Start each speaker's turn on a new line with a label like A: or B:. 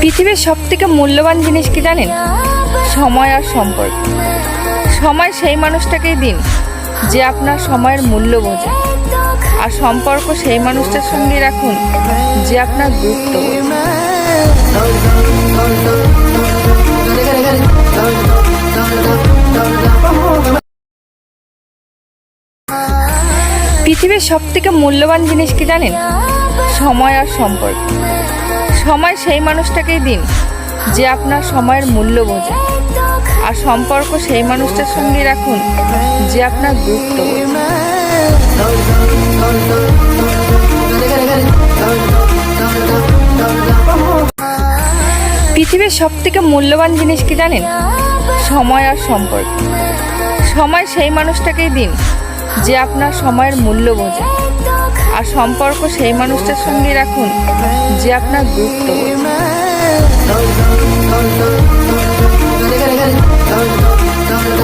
A: পৃথিবীর সবথেকে মূল্যবান জিনিস কি জানেন? সময় আর সম্পর্ক। সময় সেই মানুষটাকেই দিন যে আপনার সময়ের মূল্য বোঝে, আর সম্পর্ক সেই মানুষটার সঙ্গে রাখুন যে আপনার গুরুত্ব বোঝে। পৃথিবীর সবথেকে মূল্যবান জিনিস কি জানেন? সময় আর সম্পর্ক। সময় সেই মানুষটাকেই দিন যে আপনার সময়ের মূল্য বোঝে, আর সম্পর্ক সেই মানুষটার সঙ্গে রাখুন যে আপনার গুরুত্ব বোঝে। পৃথিবীর সবথেকে মূল্যবান জিনিস কি জানেন? সময় আর সম্পর্ক। সময় সেই মানুষটাকেই দিন যে আপনার সময়ের মূল্য বোঝে, আর সম্পর্ক সেই মানুষটার সঙ্গে রাখুন যে আপনার গুরুত্ব বোঝে।